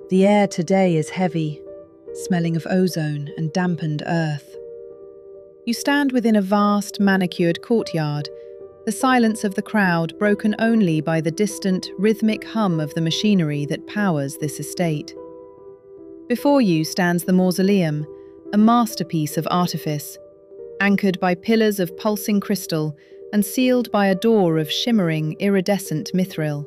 The air today is heavy, smelling of ozone and dampened earth. You stand within a vast, manicured courtyard, the silence of the crowd broken only by the distant, rhythmic hum of the machinery that powers this estate. Before you stands the mausoleum, a masterpiece of artifice, anchored by pillars of pulsing crystal and sealed by a door of shimmering, iridescent mithril.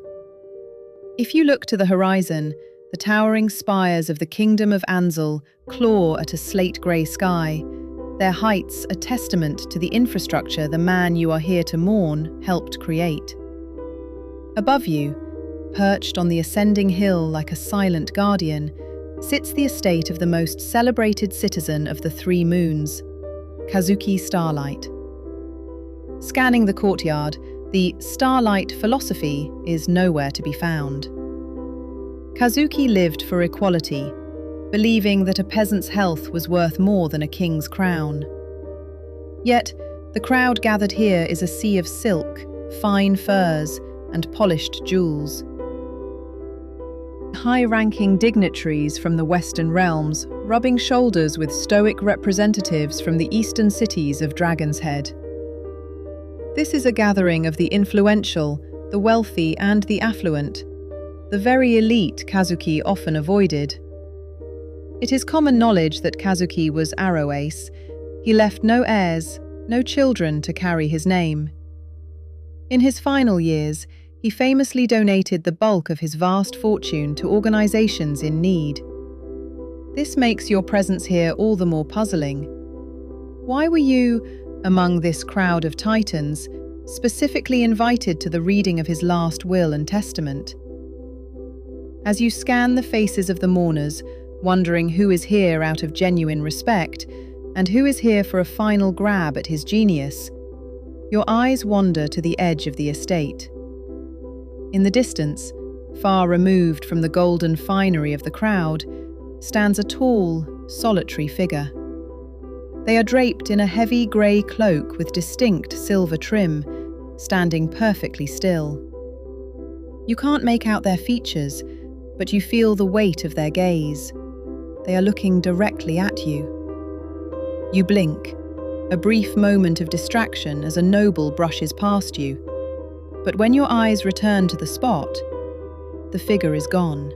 If you look to the horizon, the towering spires of the Kingdom of Anzal claw at a slate-grey sky, their heights a testament to the infrastructure the man you are here to mourn helped create. Above you, perched on the ascending hill like a silent guardian, sits the estate of the most celebrated citizen of the Three Moons, Kazuki Starlight. Scanning the courtyard, the Starlight philosophy is nowhere to be found. Kazuki lived for equality, believing that a peasant's health was worth more than a king's crown. Yet, the crowd gathered here is a sea of silk, fine furs, and polished jewels. High-ranking dignitaries from the Western realms rubbing shoulders with stoic representatives from the eastern cities of Dragon's Head. This is a gathering of the influential, the wealthy, and the affluent, the very elite Kazuki often avoided. It is common knowledge that Kazuki was Arrow Ace. He left no heirs, no children to carry his name. In his final years, he famously donated the bulk of his vast fortune to organizations in need. This makes your presence here all the more puzzling. Why were you, among this crowd of titans, specifically invited to the reading of his last will and testament? As you scan the faces of the mourners, wondering who is here out of genuine respect, and who is here for a final grab at his genius, your eyes wander to the edge of the estate. In the distance, far removed from the golden finery of the crowd, stands a tall, solitary figure. They are draped in a heavy grey cloak with distinct silver trim, standing perfectly still. You can't make out their features, but you feel the weight of their gaze. They are looking directly at you. You blink, a brief moment of distraction as a noble brushes past you. But when your eyes return to the spot, the figure is gone.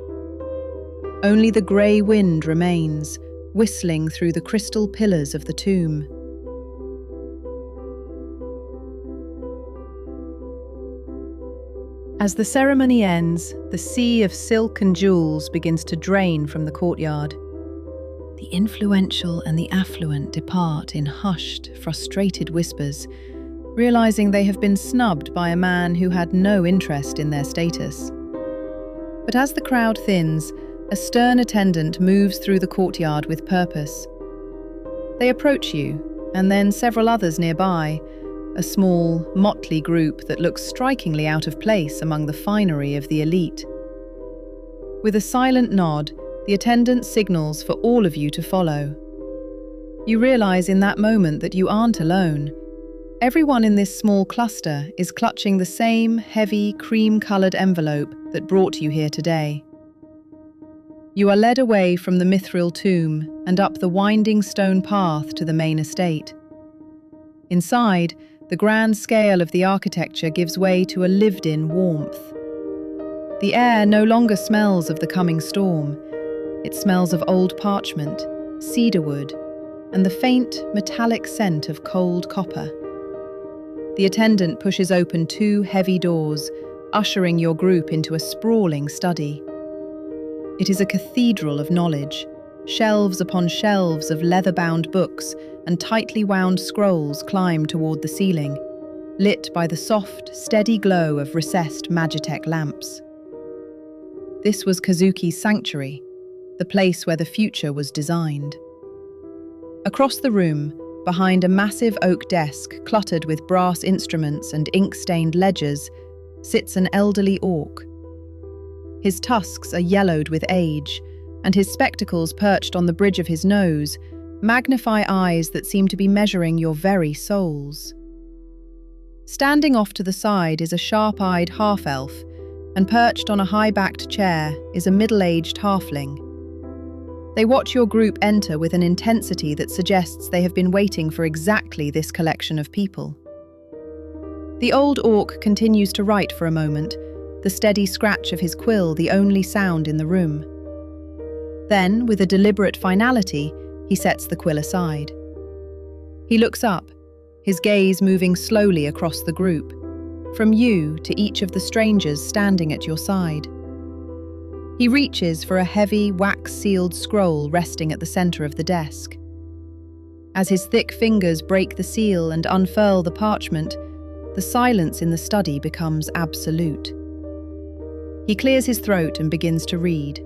Only the grey wind remains, whistling through the crystal pillars of the tomb. As the ceremony ends, the sea of silk and jewels begins to drain from the courtyard. The influential and the affluent depart in hushed, frustrated whispers, realizing they have been snubbed by a man who had no interest in their status. But as the crowd thins, a stern attendant moves through the courtyard with purpose. They approach you, and then several others nearby, a small, motley group that looks strikingly out of place among the finery of the elite. With a silent nod, the attendant signals for all of you to follow. You realize in that moment that you aren't alone. Everyone in this small cluster is clutching the same heavy, cream-coloured envelope that brought you here today. You are led away from the mithril tomb and up the winding stone path to the main estate. Inside, the grand scale of the architecture gives way to a lived-in warmth. The air no longer smells of the coming storm. It smells of old parchment, cedarwood, and the faint, metallic scent of cold copper. The attendant pushes open two heavy doors, ushering your group into a sprawling study. It is a cathedral of knowledge, shelves upon shelves of leather-bound books and tightly wound scrolls climb toward the ceiling, lit by the soft, steady glow of recessed Magitech lamps. This was Kazuki's sanctuary, the place where the future was designed. Across the room, behind a massive oak desk cluttered with brass instruments and ink-stained ledgers, sits an elderly orc. His tusks are yellowed with age, and his spectacles perched on the bridge of his nose magnify eyes that seem to be measuring your very souls. Standing off to the side is a sharp-eyed half-elf, and perched on a high-backed chair is a middle-aged halfling. They watch your group enter with an intensity that suggests they have been waiting for exactly this collection of people. The old orc continues to write for a moment, the steady scratch of his quill the only sound in the room. Then, with a deliberate finality, he sets the quill aside. He looks up, his gaze moving slowly across the group, from you to each of the strangers standing at your side. He reaches for a heavy, wax-sealed scroll resting at the center of the desk. As his thick fingers break the seal and unfurl the parchment, the silence in the study becomes absolute. He clears his throat and begins to read.